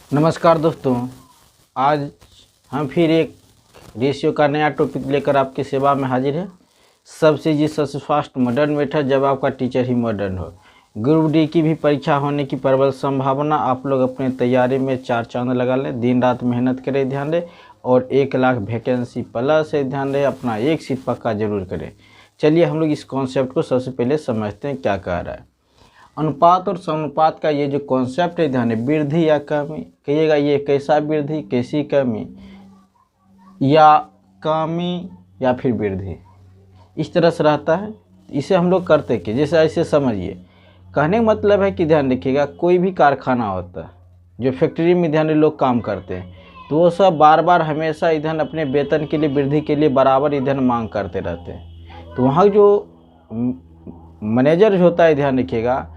नमस्कार दोस्तों, आज हम फिर एक रेशियो का नया टॉपिक लेकर आपकी सेवा में हाजिर है। सबसे जी सबसे फास्ट मॉडर्न मेथड जब आपका टीचर ही मॉडर्न हो। ग्रुप डी की भी परीक्षा होने की प्रबल संभावना। आप लोग अपने तैयारी में चार चांद लगा लें, दिन रात मेहनत करें, ध्यान दें और 1 लाख वैकेंसी प्लस है, ध्यान दें, अपना एक सीट पक्का जरूर करें। चलिए हम लोग इस कॉन्सेप्ट को सबसे पहले समझते हैं क्या कह रहा है। अनुपात और समानुपात का ये जो कॉन्सेप्ट है, ध्यान है, वृद्धि या कमी, कहिएगा ये कैसा वृद्धि कैसी कमी, या कमी या फिर वृद्धि, इस तरह से रहता है। इसे हम लोग करते कि जैसे ऐसे समझिए, कहने का मतलब है कि ध्यान रखिएगा, कोई भी कारखाना होता है जो फैक्ट्री में ध्यान लोग काम करते हैं, तो वो सब बार बार हमेशा ईंधन अपने वेतन के लिए वृद्धि के लिए बराबर ईंधन मांग करते रहते हैं। तो वहाँ जो मैनेजर होता है, ध्यान रखिएगा,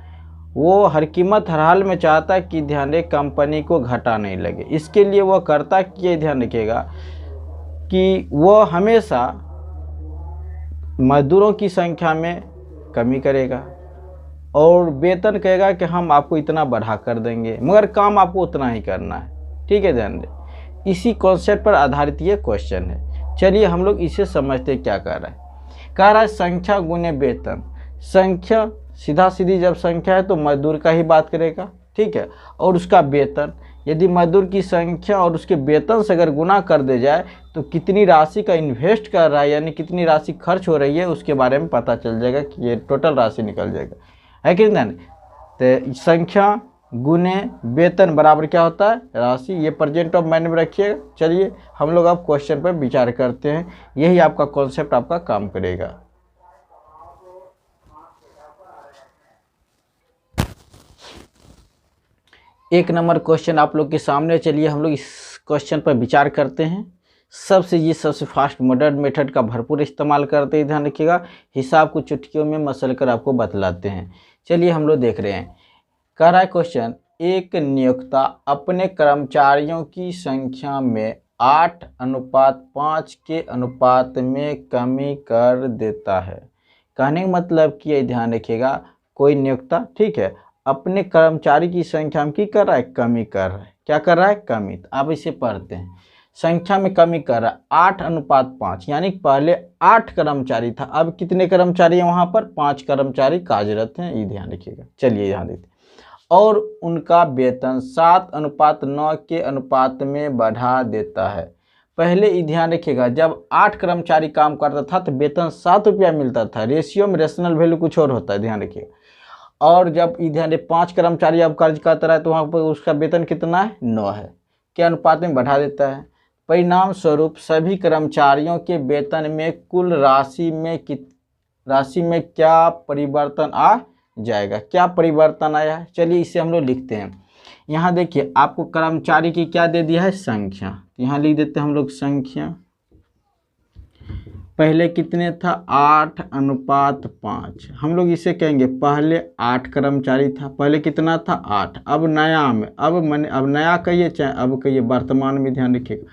वो हर कीमत हर हाल में चाहता है कि ध्यान रहे कंपनी को घाटा नहीं लगे। इसके लिए वो करता कि ध्यान रखिएगा कि वो हमेशा मजदूरों की संख्या में कमी करेगा और वेतन कहेगा कि हम आपको इतना बढ़ा कर देंगे, मगर काम आपको उतना ही करना है। ठीक है, ध्यान दें। इसी कॉन्सेप्ट पर आधारित ये क्वेश्चन है। चलिए हम लोग इसे समझते क्या कह रहा है। कह रहा है संख्या गुने वेतन। संख्या सीधा सीधी जब संख्या है तो मजदूर का ही बात करेगा, ठीक है, और उसका वेतन, यदि मजदूर की संख्या और उसके वेतन से अगर गुना कर दे जाए तो कितनी राशि का इन्वेस्ट कर रहा है, यानी कितनी राशि खर्च हो रही है, उसके बारे में पता चल जाएगा कि ये टोटल राशि निकल जाएगा, है कि नहीं। तो संख्या गुने वेतन बराबर क्या होता है, राशि। ये प्रेजेंट ऑफ माइंड में रखिएगा। चलिए हम लोग अब क्वेश्चन पर विचार करते हैं, यही आपका कॉन्सेप्ट आपका काम करेगा। एक नंबर क्वेश्चन आप लोग के सामने। चलिए हम लोग इस क्वेश्चन पर विचार करते हैं। सबसे फास्ट मॉडर्न मेथड का भरपूर इस्तेमाल करते हैं, ध्यान रखिएगा। हिसाब को चुटकियों में मसल कर आपको बतलाते हैं। चलिए हम लोग देख रहे हैं। कह रहा है क्वेश्चन, एक नियोक्ता अपने कर्मचारियों की संख्या में 8:5 के अनुपात में कमी कर देता है। कहने का मतलब कि ध्यान रखिएगा, कोई नियोक्ता, ठीक है, अपने कर्मचारी की संख्या में कर रहा है, कमी कर रहा है। क्या कर रहा है, कमी। तो आप इसे पढ़ते हैं, संख्या में कमी कर रहा है 8:5, यानी पहले 8 कर्मचारी था, अब कितने कर्मचारी हैं वहाँ पर, 5 कर्मचारी कार्यरत हैं, ये ध्यान रखिएगा। चलिए यहाँ देखते हैं। और उनका वेतन 7:9 के अनुपात में बढ़ा देता है। पहले ये ध्यान रखिएगा, जब 8 कर्मचारी काम करता था तो वेतन 7 रुपया मिलता था। रेशियो में रेशनल वैल्यू कुछ और होता है, ध्यान रखिएगा। और जब इधर 5 कर्मचारी अब कार्य करता रहा तो वहाँ पर उसका वेतन कितना है, 9 है, के अनुपात में बढ़ा देता है। परिणाम स्वरूप सभी कर्मचारियों के वेतन में कुल राशि में क्या परिवर्तन आ जाएगा, क्या परिवर्तन आया है। चलिए इसे हम लोग लिखते हैं। यहाँ देखिए, आपको कर्मचारी की क्या दे दिया है, संख्या। यहाँ लिख देते हैं हम लोग संख्या। पहले कितने था, 8:5। हम लोग इसे कहेंगे पहले 8 कर्मचारी था, पहले कितना था, 8। अब नया में, अब नया कहिए चाहे अब कहिए, वर्तमान में ध्यान रखिएगा,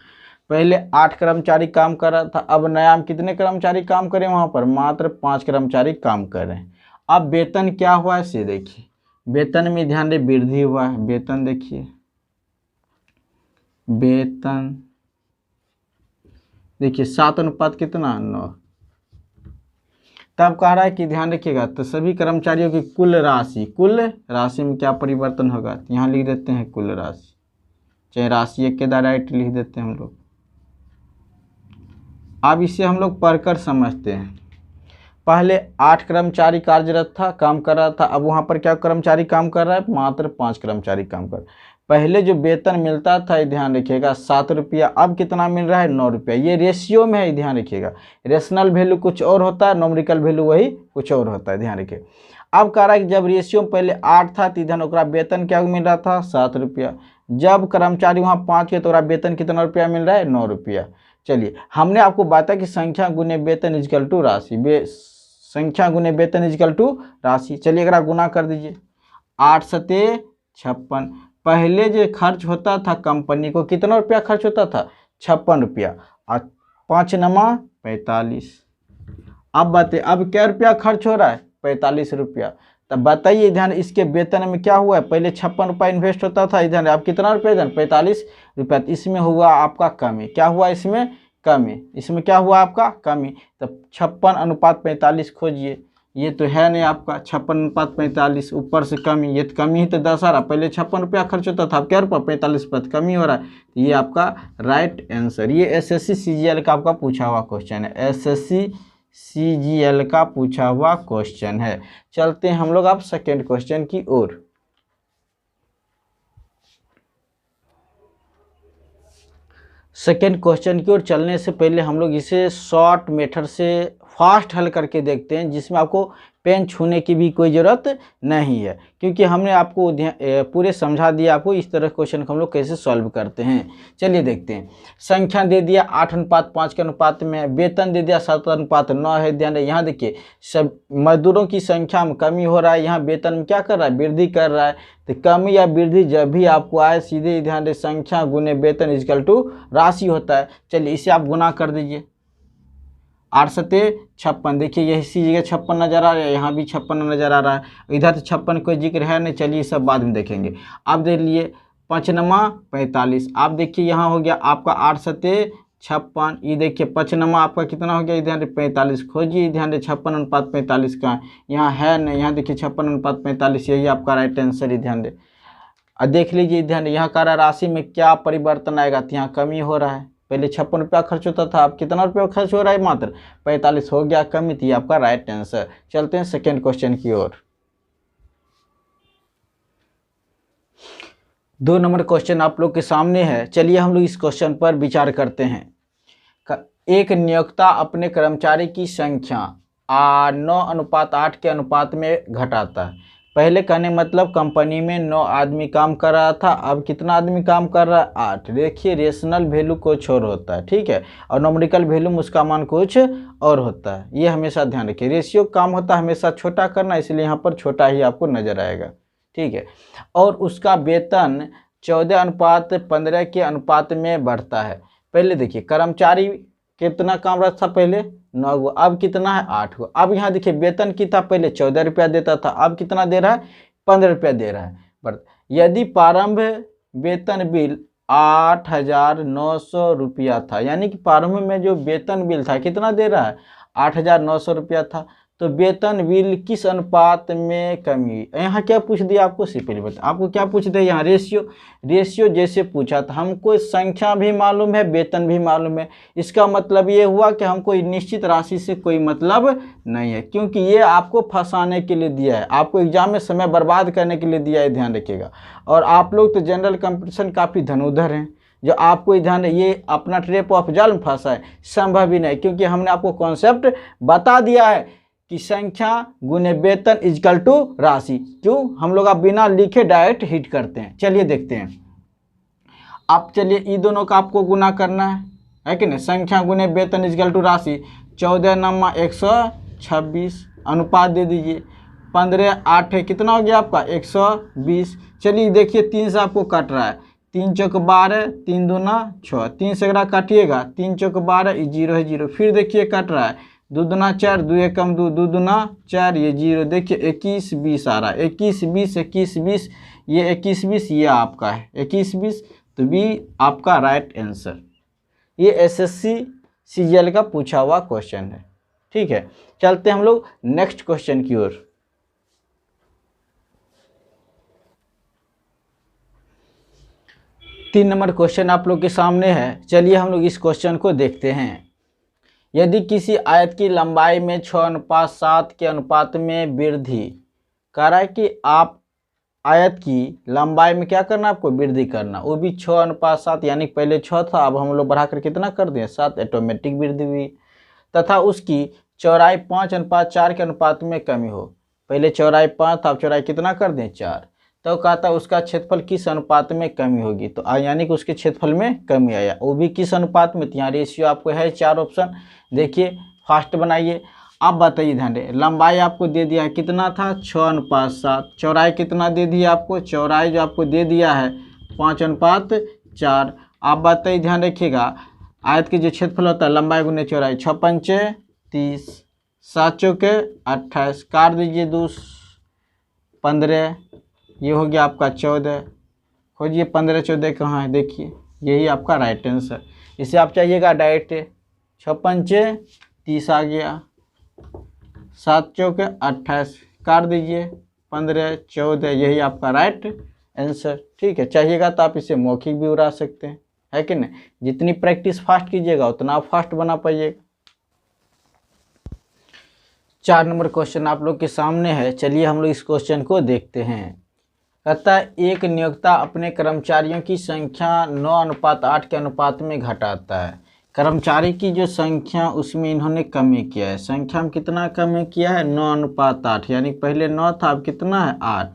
पहले 8 कर्मचारी काम कर रहा था, अब नया में कितने कर्मचारी काम करें, वहाँ पर मात्र 5 कर्मचारी काम कर रहे हैं। अब वेतन क्या हुआ है से देखिए, वेतन में ध्यान दे वृद्धि हुआ है। वेतन देखिए, वेतन देखिए 7 कितना, 9। तब कह रहा है कि ध्यान रखिएगा, तो सभी कर्मचारियों की कुल राशि में क्या परिवर्तन होगा, तो यहाँ लिख देते हैं कुल राशि, चाहे राशि एक के डायरेक्ट लिख देते हैं हम लोग। अब इसे हम लोग पढ़कर समझते हैं। पहले 8 कर्मचारी कार्यरत था, काम कर रहा था, अब वहाँ पर क्या कर्मचारी काम कर रहा है, मात्र 5 कर्मचारी काम कर रहा है। पहले जो वेतन मिलता था, ध्यान रखिएगा, 7 रुपया, अब कितना मिल रहा है, 9 रुपया। ये रेशियो में है, ध्यान रखिएगा। रेशनल वैल्यू कुछ और होता है, नॉमिकल वैल्यू वही कुछ और होता है, ध्यान रखिए। अब कह रहा है कि जब रेशियो में पहले 8 था तो ध्यान ओकरा वेतन क्या मिल रहा था, 7 रुपया। जब कर्मचारी वहाँ 5 है तो ओकरा वेतन कितना रुपया मिल रहा है, 9 रुपया। चलिए, हमने आपको बताया कि संख्या गुने वेतन इजकल टू राशि, संख्या गुने वेतन इजकल टू राशि। चलिए अगर गुना कर दीजिए, 8 सते 56। पहले जो खर्च होता था कंपनी को, कितना रुपया खर्च होता था, 56 रुपया, और 5 × 45। अब बताइए अब क्या रुपया खर्च हो रहा है, 45 रुपया। तब बताइए ध्यान, इसके वेतन में क्या हुआ है, पहले 56 रुपये इन्वेस्ट होता था, ध्यान अब कितना रुपये, ध्यान 45 रुपये। इसमें हुआ आपका कमी, क्या हुआ इसमें, कमी, इसमें क्या हुआ आपका कमी। तब 56:45 खोजिए, ये तो है नहीं आपका 56:45, ऊपर से कमी, ये तो कमी ही तो 10 आ रहा, पहले 56 रुपया खर्च होता था, अब क्या रुपया 45 रुपये कमी हो रहा है। तो ये आपका राइट आंसर। ये एसएससी सीजीएल का आपका पूछा हुआ क्वेश्चन है, एसएससी सीजीएल का पूछा हुआ क्वेश्चन है। चलते हैं हम लोग आप सेकेंड क्वेश्चन की ओर। सेकेंड क्वेश्चन की ओर चलने से पहले हम लोग इसे शॉर्ट मेथड से फास्ट हल करके देखते हैं, जिसमें आपको पेन छूने की भी कोई ज़रूरत नहीं है, क्योंकि हमने आपको पूरे समझा दिया आपको इस तरह क्वेश्चन को हम लोग कैसे सॉल्व करते हैं। चलिए देखते हैं। संख्या दे दिया 8:5 के अनुपात में, वेतन दे दिया 7:9 है। ध्यान यहाँ देखिए, सब मजदूरों की संख्या में कमी हो रहा है, यहाँ वेतन में क्या कर रहा है, वृद्धि कर रहा है। तो कमी या वृद्धि जब भी आपको आए, सीधे ध्यान दे संख्या गुने वेतन इक्वल टू राशि होता है। चलिए इसे आप गुना कर दीजिए, 8 सते 56, देखिए यही इसी जगह 56 नजर आ रहा है, यहाँ भी 56 नजर आ रहा है, इधर तो 56 कोई जिक्र है नहीं। चलिए सब बाद में देखेंगे। आप देख लिए 5×9 = 45, आप देखिए यहाँ हो गया आपका 8 सते 56, ये देखिए 5× आपका कितना हो गया, ध्यान 45, खोजिए ध्यान दे 56:45 का यहाँ है नहीं, यहाँ देखिए 56:45, यही आपका राइट आंसर ही ध्यान दे। और देख लीजिए ध्यान, यहाँ का राशि में क्या परिवर्तन आएगा, तो यहाँ कमी हो रहा है, पहले 56 रुपया खर्च होता था, अब कितना रुपया खर्च हो रहा है, मात्र 45 हो गया कमी, थी आपका राइट आंसर। चलते हैं सेकेंड क्वेश्चन की ओर। 2 नंबर क्वेश्चन आप लोग के सामने है। चलिए हम लोग इस क्वेश्चन पर विचार करते हैं। एक नियोक्ता अपने कर्मचारी की संख्या 9:8 के अनुपात में घटाता है। पहले कहने मतलब कंपनी में 9 आदमी काम कर रहा था, अब कितना आदमी काम कर रहा है, 8। देखिए रेशनल वैल्यू कुछ और होता है, ठीक है, और नॉमिकल वैल्यू में उसका मान कुछ और होता है, ये हमेशा ध्यान रखिए। रेशियो काम होता है हमेशा छोटा करना, इसलिए यहाँ पर छोटा ही आपको नजर आएगा, ठीक है। और उसका वेतन 14:15 के अनुपात में बढ़ता है। पहले देखिए कर्मचारी कितना काम रहा था, पहले 9 गो, अब कितना है 8 गो। अब यहाँ देखिए वेतन कितना, पहले 14 रुपया देता था, अब कितना दे रहा है, 15 रुपया दे रहा है। बट यदि प्रारंभ वेतन बिल 8,900 रुपया था, यानी कि प्रारंभ में जो वेतन बिल था कितना दे रहा है, 8,900 रुपया था, तो वेतन बिल किस अनुपात में कमी। यहाँ क्या पूछ दिया आपको, सिंपल बता, आपको क्या पूछ दिया यहाँ, रेशियो जैसे पूछा था। हमको संख्या भी मालूम है, वेतन भी मालूम है, इसका मतलब ये हुआ कि हमको निश्चित राशि से कोई मतलब नहीं है, क्योंकि ये आपको फंसाने के लिए दिया है, आपको एग्जाम में समय बर्बाद करने के लिए दिया है, ध्यान रखिएगा। और आप लोग तो जनरल कंपटीशन काफ़ी धनुधर हैं, जो आपको ध्यान, ये अपना ट्रैप ऑफ जाल में फंसा है, संभव ही नहीं, क्योंकि हमने आपको कॉन्सेप्ट बता दिया है कि संख्या गुने वेतन इक्वल टू राशि। क्यों, हम लोग आप बिना लिखे डायरेक्ट हिट करते हैं। चलिए देखते हैं। आप चलिए ये दोनों का आपको गुना करना है कि नहीं, संख्या गुने वेतन इक्वल टू राशि, 14×126 अनुपात दे दीजिए, 15×8 कितना हो गया आपका 120। चलिए देखिए 3 से आपको कट रहा है, 3 चौक 12, 3 दूना 6, 3 से अगर काटिएगा 3 चौक 12, ये 0 है 0। फिर देखिए कट रहा है, 2 दूना 4, 2 एकम 2, 2 दूना 4, ये 0। देखिए 21 20 आ रहा है, 21 20 21 20, ये 21 20 ये आपका है 21 20, तो बी आपका राइट आंसर। ये एसएससी सीजीएल का पूछा हुआ क्वेश्चन है, ठीक है। चलते हम लोग नेक्स्ट क्वेश्चन की ओर। तीन नंबर क्वेश्चन आप लोग के सामने है। चलिए हम लोग इस क्वेश्चन को देखते हैं। यदि किसी आयत की लंबाई में 6:7 के अनुपात में वृद्धि कर रहा है, कि आप आयत की लंबाई में क्या करना, आपको वृद्धि करना, वो भी 6:7, यानी पहले 6 था, अब हम लोग बढ़ाकर कितना कर दें 7, ऑटोमेटिक वृद्धि हुई। तथा उसकी चौड़ाई 5:4 के अनुपात में कमी हो, पहले चौड़ाई 5 था, अब चौड़ाई कितना कर दें 4, तो कहता है उसका क्षेत्रफल किस अनुपात में कमी होगी। तो यानी कि उसके क्षेत्रफल में कमी आया, वो भी किस अनुपात में, यहाँ रेशियो आपको है 4 ऑप्शन, देखिए फास्ट बनाइए। अब बताइए ध्यान दे, लंबाई आपको दे दिया है कितना था 6:7, चौड़ाई कितना दे दिया आपको, चौड़ाई जो आपको दे दिया है 5:4। आप बताइए ध्यान रखिएगा, आयत के जो क्षेत्रफल होता है लंबाई गुने चौड़ाई, 6×5 = 30, 7×4 = 28, काट दीजिए 2, 15, ये हो गया आपका 14। खोजिए 15 14 कहाँ है, देखिए यही आपका राइट आंसर। इसे आप चाहिएगा डायरेक्ट, 6 पंचे 30 आ गया, 7 चौके 28, काट दीजिए 15 14, यही आपका राइट आंसर। ठीक है, चाहिएगा तो आप इसे मौखिक भी उड़ा सकते हैं, है कि नहीं। जितनी प्रैक्टिस फास्ट कीजिएगा उतना आप फास्ट बना पाइएगा। 4 नंबर क्वेश्चन आप लोग के सामने है, चलिए हम लोग इस क्वेश्चन को देखते हैं। कहता है एक नियोक्ता अपने कर्मचारियों की संख्या 9:8 के अनुपात में घटाता है। कर्मचारी की जो संख्या उसमें इन्होंने कमी किया है, संख्या में कितना कमी किया है, 9:8, यानी पहले 9 था, अब कितना है 8।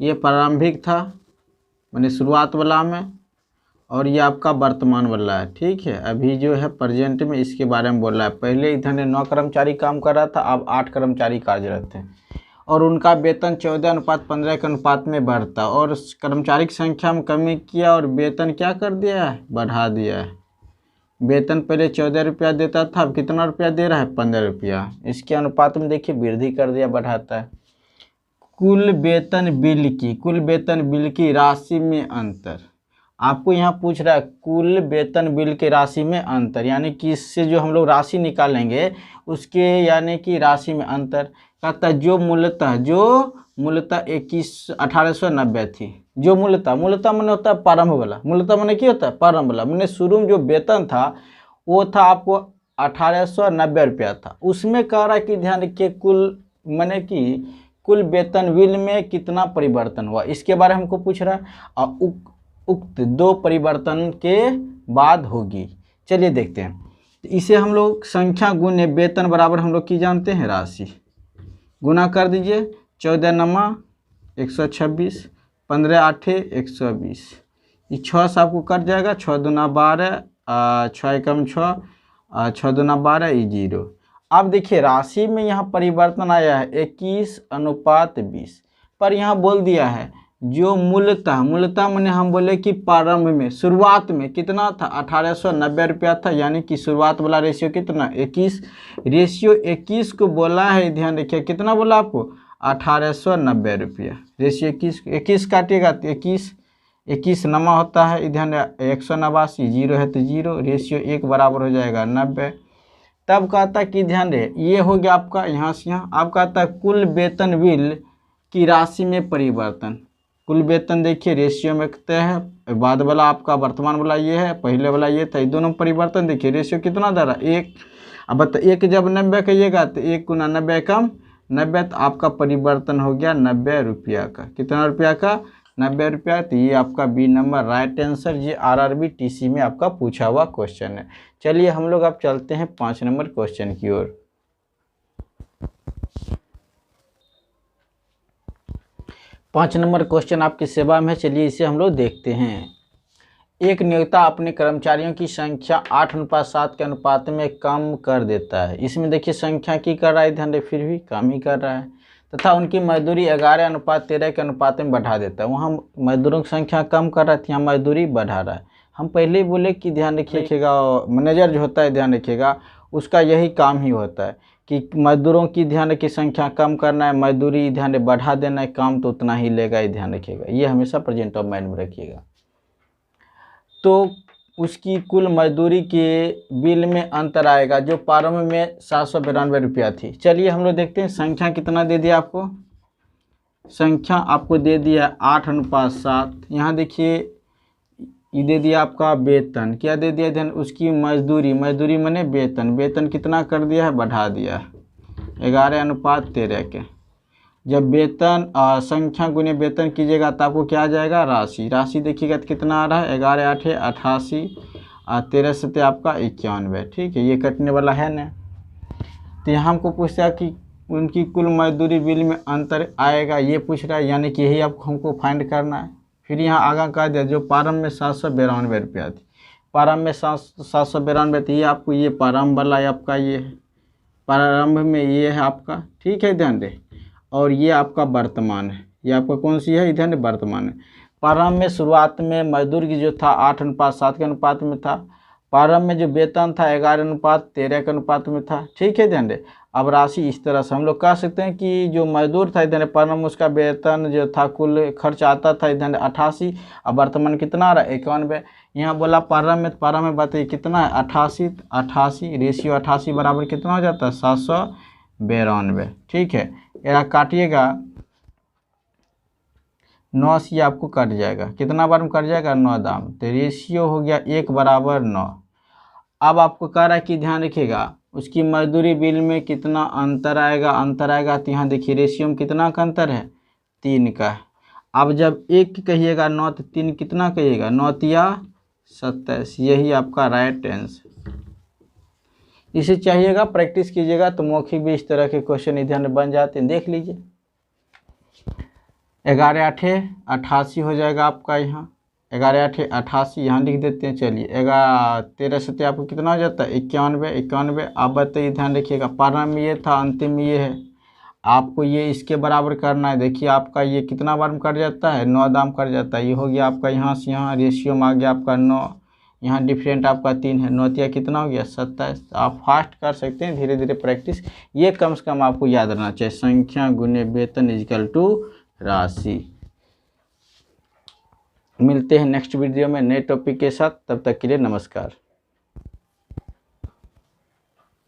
ये प्रारंभिक था मैंने शुरुआत वाला में, और ये आपका वर्तमान वाला है। ठीक है, अभी जो है प्रेजेंट में इसके बारे में बोल रहा है। पहले इधर 9 कर्मचारी काम कर रहा था, अब 8 कर्मचारी कार्यरत हैं और उनका वेतन 14:15 के अनुपात में बढ़ता, और कर्मचारी की संख्या में कमी किया और वेतन क्या कर दिया है, बढ़ा दिया है। वेतन पहले 14 रुपया देता था, अब कितना रुपया दे रहा है, 15 रुपया। इसके अनुपात में देखिए वृद्धि कर दिया, बढ़ाता है। कुल वेतन बिल की राशि में अंतर, आपको यहाँ पूछ रहा है कुल वेतन बिल की राशि में अंतर, यानी कि इससे जो हम लोग राशि निकालेंगे उसके यानी कि राशि में अंतर। कहता है जो मूलतः 1890 थी, जो मूलतः मैंने होता है प्रारंभ वाला, मूलतः मैंने क्या होता है, प्रारंभ वाला मैंने शुरू में जो वेतन था वो था आपको 1890 रुपया था। उसमें कह रहा है कि ध्यान रखिए कुल वेतन बिल में कितना परिवर्तन हुआ, इसके बारे में हमको पूछ रहा है, और उक्त 2 परिवर्तन के बाद होगी। चलिए देखते हैं, इसे हम लोग संख्या गुणे वेतन बराबर हम लोग की जानते हैं राशि, गुना कर दीजिए 14 9 126, 15 8 120, ये 6 से आपको कट जाएगा, 6 दूना 12, 6 एकम 6, 6 दूना 12, ये 0। अब देखिए राशि में यहाँ परिवर्तन आया है 21:20, पर यहाँ बोल दिया है जो मूलतः मैंने हम बोले कि प्रारंभ में शुरुआत में कितना था, 1890 रुपया था, यानी कि शुरुआत वाला रेशियो कितना 21, रेशियो 21 को बोला है, ध्यान रखिए कितना बोला आपको, 1890 रुपया। रेशियो 21 काटिएगा तो 21 नमा होता है, ध्यान 189, 0 है तो 0, रेशियो 1 बराबर हो जाएगा 90। तब कहता कि ध्यान रहे ये हो गया आपका यहाँ से यहाँ। अब कहता है कुल वेतन बिल की राशि में परिवर्तन, कुल वेतन देखिए रेशियो में तय है, बाद वाला आपका वर्तमान वाला ये है, पहले वाला ये था, दोनों परिवर्तन देखिए रेशियो कितना दे रहा है 1। अब बता 1 जब 90 कहिएगा तो 1 गुना 90 कम 90, तो आपका परिवर्तन हो गया 90 रुपया का, कितना रुपया का, 90 रुपया। तो ये आपका बी नंबर राइट आंसर, ये RRB TC में आपका पूछा हुआ क्वेश्चन है। चलिए हम लोग अब चलते हैं 5 नंबर क्वेश्चन की ओर। 5 नंबर क्वेश्चन आपकी सेवा में, चलिए इसे हम लोग देखते हैं। एक नियोक्ता अपने कर्मचारियों की संख्या 8:7 के अनुपात में कम कर देता है। इसमें देखिए संख्या की कर रहा है, ध्यान फिर भी कम ही कर रहा है, तथा उनकी मजदूरी 11:13 के अनुपात में बढ़ा देता है। वहाँ मजदूरों की संख्या कम कर रहा है, यहाँ मजदूरी बढ़ा रहा है। हम पहले ही बोले कि ध्यान रखिएगा, मैनेजर जो होता है ध्यान रखिएगा उसका यही काम ही होता है कि मजदूरों की ध्यान की संख्या कम करना है, मजदूरी ध्यान बढ़ा देना है, काम तो उतना ही लेगा, ये ध्यान रखिएगा, ये हमेशा प्रेजेंट ऑफ माइंड में रखिएगा। तो उसकी कुल मजदूरी के बिल में अंतर आएगा, जो प्रारंभ में 792 रुपया थी। चलिए हम लोग देखते हैं संख्या कितना दे दिया आपको, संख्या आपको दे दिया 8:7। यहाँ देखिए ये दे दिया आपका वेतन, क्या दे दिया ध्यान, उसकी मजदूरी मैंने वेतन कितना कर दिया है, बढ़ा दिया है 11:13 के। जब वेतन संख्या गुने वेतन कीजिएगा तो आपको क्या आ जाएगा, राशि देखिएगा तो कितना आ रहा है, 11 8 88, 13 7 आपका 91। ठीक है, ये कटने वाला है ना। तो यहाँ हमको पूछता है कि उनकी कुल मजदूरी बिल में अंतर आएगा, ये पूछ रहा है, यानी कि यही आपको हमको फाइंड करना है। फिर यहाँ आगे कह दिया जो प्रारंभ में 792 रुपया थी, प्रारंभ में 792 थी, ये आपको ये प्रारंभ वाला है आपका, ये प्रारंभ में ये है आपका। ठीक है, ध्यान दे, और ये आपका वर्तमान है, ये आपका कौन सी है, इधर वर्तमान है। प्रारंभ में शुरुआत में मजदूर की जो था 8:7 के अनुपात में था, प्रारंभ में जो वेतन था 11:13 के अनुपात में था, ठीक है ध्यान दे। अब राशि इस तरह से हम लोग कह सकते हैं कि जो मजदूर था इधर प्रारंभ में उसका वेतन जो था कुल खर्च आता था इधर 88, अब वर्तमान कितना आ रहा है 91। यहाँ बोला प्रारंभ में बताइए कितना है 88, रेशियो 88 बराबर कितना हो जाता है 792, ठीक है। यह काटिएगा 9 से आपको कट जाएगा, कितना बार में कट जाएगा 9 दाम, तो रेशियो हो गया 1/9। अब आपको कह रहा है कि ध्यान रखिएगा उसकी मजदूरी बिल में कितना अंतर आएगा, तो यहाँ देखिए रेशियो में कितना का अंतर है 3 का है। अब जब 1 कहिएगा 9 तो 3 कितना कहिएगा 9 तिया 27, यही आपका राइट आंसर। इसे चाहिएगा प्रैक्टिस कीजिएगा तो मौखिक भी इस तरह के क्वेश्चन इधर बन जाते हैं, देख लीजिए। 11 8 88 हो जाएगा आपका, यहाँ 11 8 88 यहाँ लिख देते हैं। चलिए 13 7 आपको कितना हो जाता है 91। आप बताइए ध्यान रखिएगा प्रारंभ में ये था, अंतिम में ये है, आपको ये इसके बराबर करना है। देखिए आपका ये कितना बार में कट जाता है 9 दाम कट जाता है, ये हो गया आपका यहाँ से यहाँ रेशियो में आ गया आपका 9, यहाँ डिफरेंट आपका 3 है, 9 तिया कितना हो गया 27। आप फास्ट कर सकते हैं, धीरे धीरे प्रैक्टिस, ये कम से कम आपको याद रहना चाहिए। संख्या गुने वेतन इक्वल टू राशि। मिलते हैं नेक्स्ट वीडियो में नए टॉपिक के साथ, तब तक के लिए नमस्कार।